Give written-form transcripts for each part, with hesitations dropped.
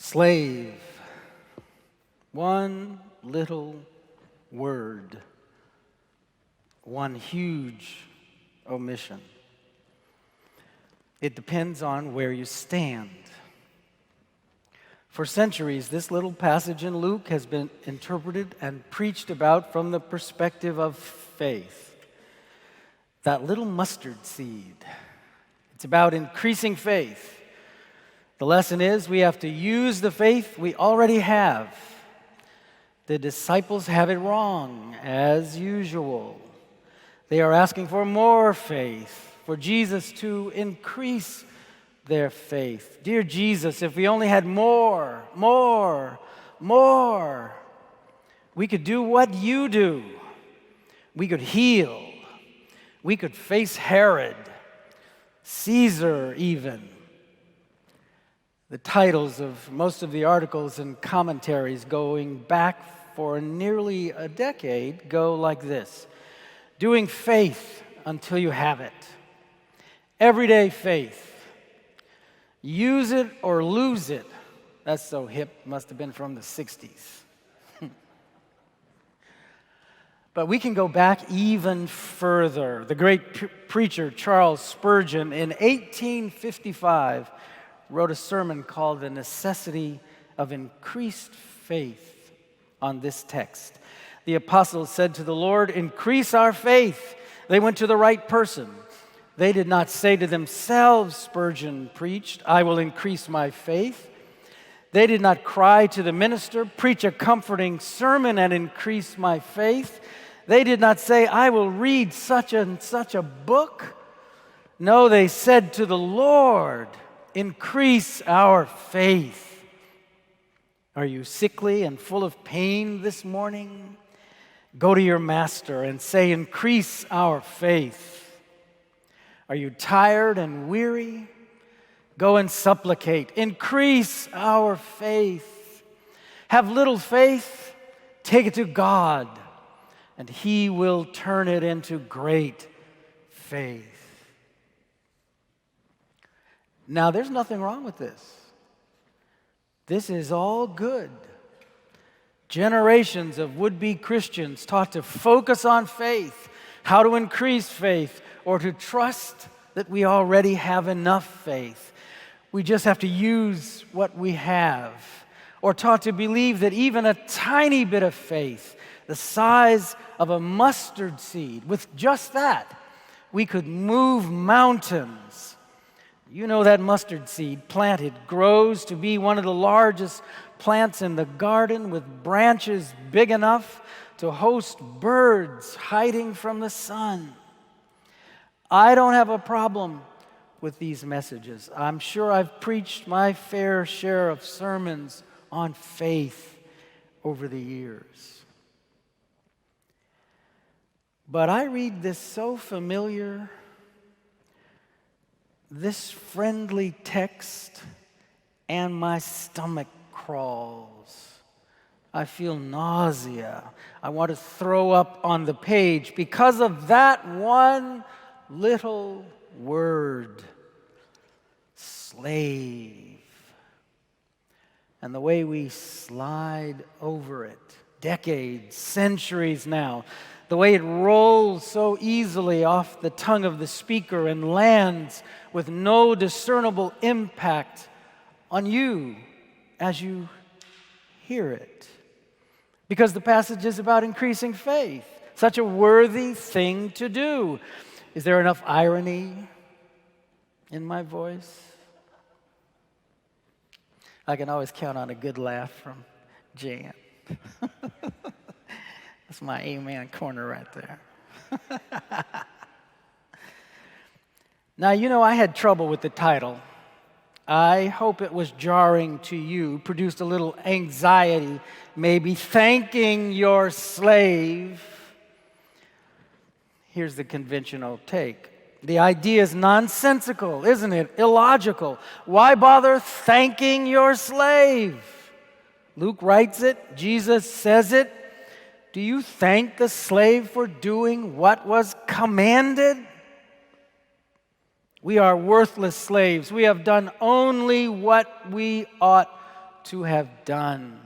Slave. One little word. One huge omission. It depends on where you stand. For centuries, this little passage in Luke has been interpreted and preached about from the perspective of faith. That little mustard seed. It's about increasing faith. The lesson is we have to use the faith we already have. The disciples have it wrong, as usual. They are asking for more faith, for Jesus to increase their faith. Dear Jesus, if we only had more, we could do what you do. We could heal. We could face Herod, Caesar even. The titles of most of the articles and commentaries going back for nearly a decade go like this: Doing faith until you have it. Everyday faith. Use it or lose it. That's so hip, must have been from the 60s. But we can go back even further. The great preacher Charles Spurgeon in 1855 wrote a sermon called The Necessity of Increased Faith on this text. The apostles said to the Lord, "Increase our faith." They went to the right person. They did not say to themselves, Spurgeon preached, "I will increase my faith." They did not cry to the minister, "Preach a comforting sermon and increase my faith." They did not say, "I will read such and such a book." No, they said to the Lord, "Increase our faith." Are you sickly and full of pain this morning? Go to your master and say, "Increase our faith." Are you tired and weary? Go and supplicate, "Increase our faith." Have little faith? Take it to God, and He will turn it into great faith. Now, there's nothing wrong with this. This is all good. Generations of would-be Christians taught to focus on faith, how to increase faith, or to trust that we already have enough faith. We just have to use what we have. Or taught to believe that even a tiny bit of faith, the size of a mustard seed, with just that, we could move mountains. You know that mustard seed planted grows to be one of the largest plants in the garden with branches big enough to host birds hiding from the sun. I don't have a problem with these messages. I'm sure I've preached my fair share of sermons on faith over the years. But I read this so familiar, this friendly text, and my stomach crawls. I feel nausea. I want to throw up on the page because of that one little word, slave. And the way we slide over it, decades, centuries now, the way it rolls so easily off the tongue of the speaker and lands with no discernible impact on you as you hear it. Because the passage is about increasing faith, such a worthy thing to do. Is there enough irony in my voice? I can always count on a good laugh from Jan. That's my amen corner right there. Now, you know, I had trouble with the title. I hope it was jarring to you, produced a little anxiety, maybe. Thanking your slave. Here's the conventional take. The idea is nonsensical, isn't it? Illogical. Why bother thanking your slave? Luke writes it. Jesus says it. Do you thank the slave for doing what was commanded? We are worthless slaves. We have done only what we ought to have done.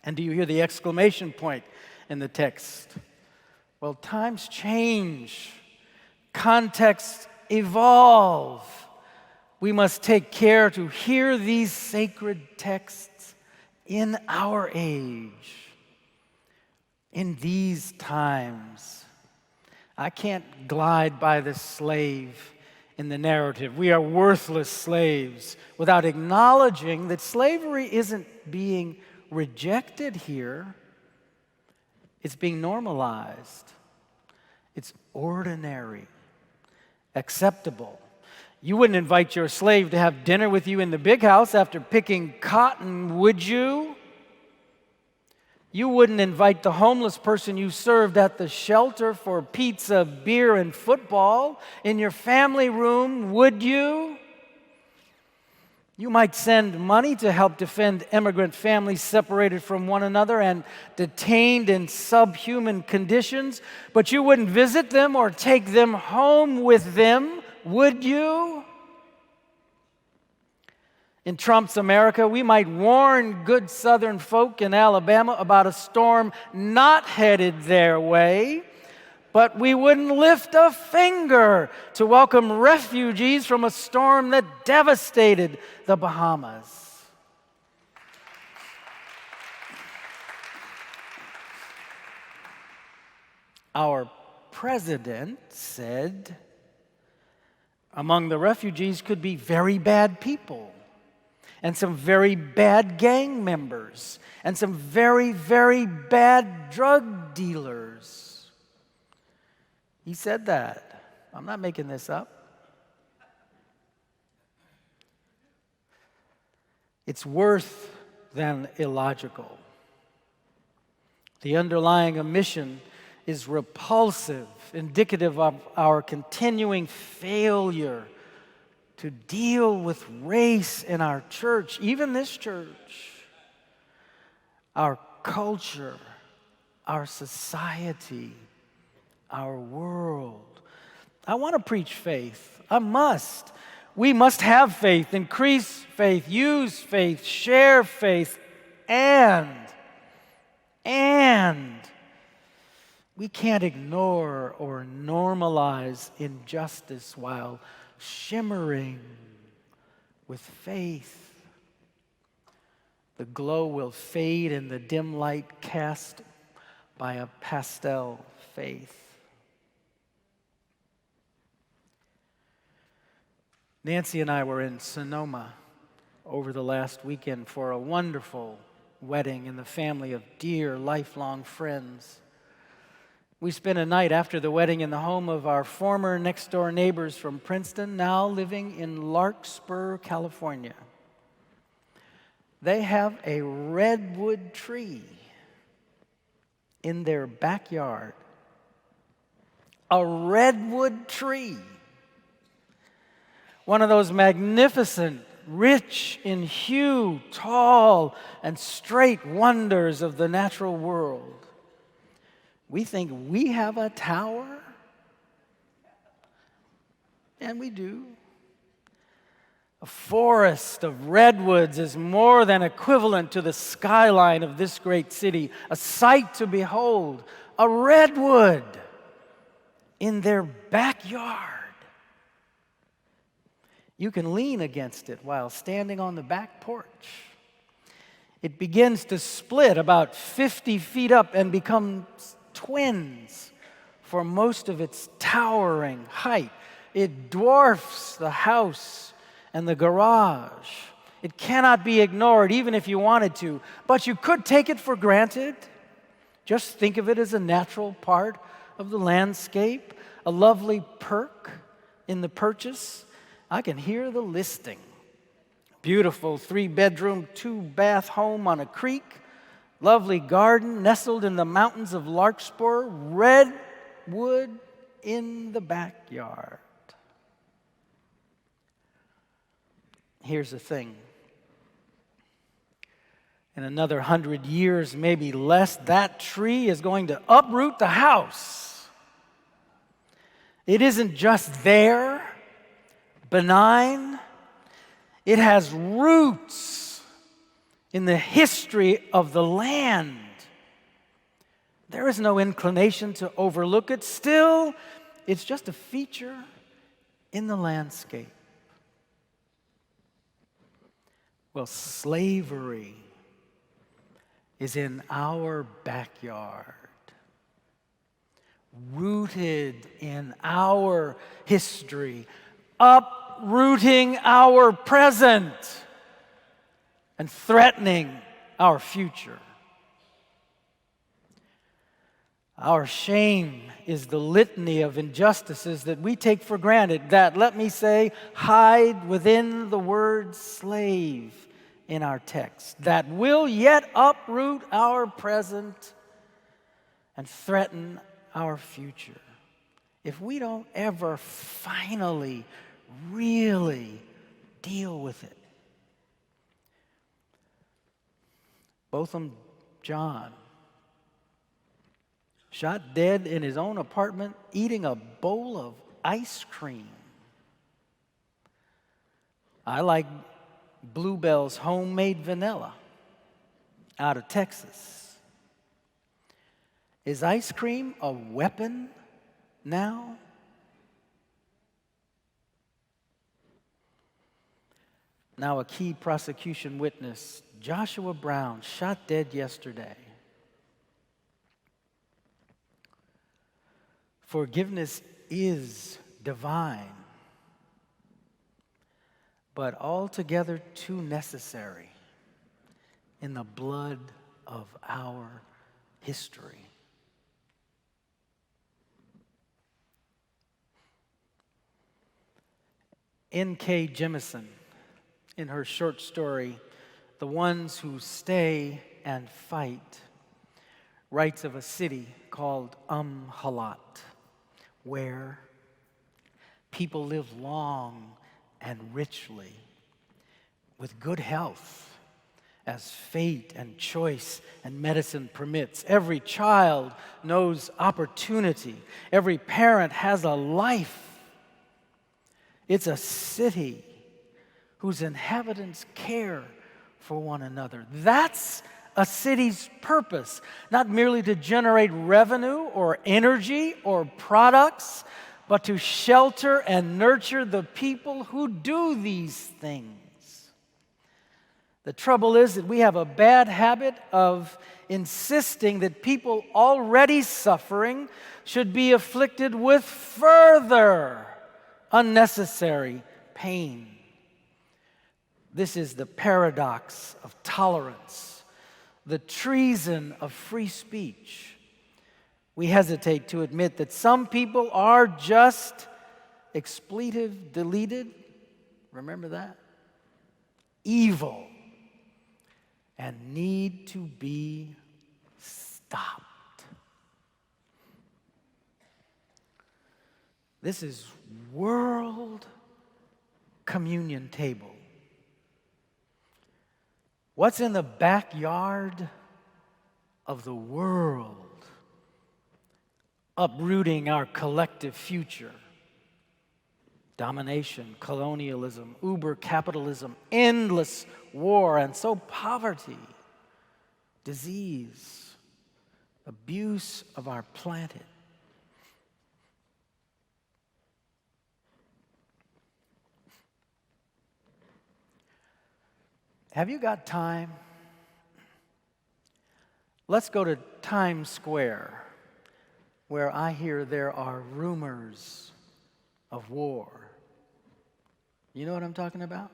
And do you hear the exclamation point in the text? Well, times change. Contexts evolve. We must take care to hear these sacred texts in our age, in these times. I can't glide by the slave in the narrative. We are worthless slaves without acknowledging that slavery isn't being rejected here. It's being normalized. It's ordinary, acceptable. You wouldn't invite your slave to have dinner with you in the big house after picking cotton, would you? You wouldn't invite the homeless person you served at the shelter for pizza, beer, and football in your family room, would you? You might send money to help defend immigrant families separated from one another and detained in subhuman conditions, but you wouldn't visit them or take them home with them, would you? In Trump's America, we might warn good Southern folk in Alabama about a storm not headed their way, but we wouldn't lift a finger to welcome refugees from a storm that devastated the Bahamas. Our president said among the refugees could be very bad people, and some very bad gang members, and some very, very bad drug dealers. He said that. I'm not making this up. It's worse than illogical. The underlying omission is repulsive, indicative of our continuing failure to deal with race in our church, even this church, our culture, our society, our world. I want to preach faith. I must. We must have faith, increase faith, use faith, share faith, and we can't ignore or normalize injustice while shimmering with faith. The glow will fade in the dim light cast by a pastel faith. Nancy and I were in Sonoma over the last weekend for a wonderful wedding in the family of dear lifelong friends. We spent a night after the wedding in the home of our former next-door neighbors from Princeton, now living in Larkspur, California. They have a redwood tree in their backyard. A redwood tree. One of those magnificent, rich in hue, tall, and straight wonders of the natural world. We think we have a tower, and we do. A forest of redwoods is more than equivalent to the skyline of this great city, a sight to behold. A redwood in their backyard. You can lean against it while standing on the back porch. It begins to split about 50 feet up and becomes twins for most of its towering height. It dwarfs the house and the garage. It cannot be ignored even if you wanted to, but you could take it for granted. Just think of it as a natural part of the landscape, a lovely perk in the purchase. I can hear the listing. Beautiful 3-bedroom, 2-bath home on a creek. Lovely garden nestled in the mountains of Larkspur. Redwood in the backyard. Here's the thing. In another 100 years, maybe less, that tree is going to uproot the house. It isn't just there, benign. It has roots in the history of the land. There is no inclination to overlook it. Still, it's just a feature in the landscape. Well, slavery is in our backyard, rooted in our history, uprooting our present, and threatening our future. Our shame is the litany of injustices that we take for granted, that, let me say, hide within the word slave in our text, that will yet uproot our present and threaten our future if we don't ever finally really deal with it. Botham John, shot dead in his own apartment eating a bowl of ice cream. I like Bluebell's homemade vanilla out of Texas. Is ice cream a weapon now? Now, a key prosecution witness, Joshua Brown, shot dead yesterday. Forgiveness is divine, but altogether too necessary in the blood of our history. N.K. Jemisin, in her short story, The Ones Who Stay and Fight, writes of a city called Halat, where people live long and richly with good health as fate and choice and medicine permits. Every child knows opportunity. Every parent has a life. It's a city whose inhabitants care for one another. That's a city's purpose, not merely to generate revenue or energy or products, but to shelter and nurture the people who do these things. The trouble is that we have a bad habit of insisting that people already suffering should be afflicted with further unnecessary pain. This is the paradox of tolerance, the treason of free speech. We hesitate to admit that some people are just expletive deleted, remember that? Evil, and need to be stopped. This is World Communion Table. What's in the backyard of the world, uprooting our collective future? Domination, colonialism, uber capitalism, endless war, and so poverty, disease, abuse of our planet. Have you got time? Let's go to Times Square, where I hear there are rumors of war. You know what I'm talking about?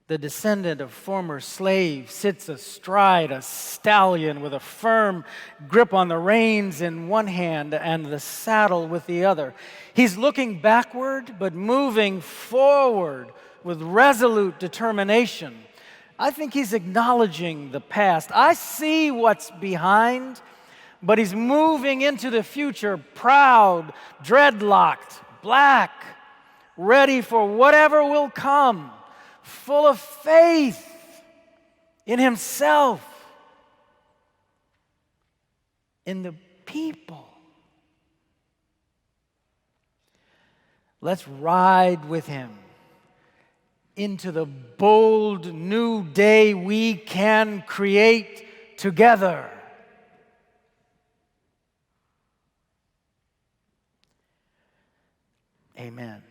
The descendant of former slaves sits astride a stallion with a firm grip on the reins in one hand and the saddle with the other. He's looking backward but moving forward with resolute determination. I think he's acknowledging the past. I see what's behind, but he's moving into the future, proud, dreadlocked, black, ready for whatever will come, full of faith in himself, in the people. Let's ride with him into the bold new day we can create together. Amen.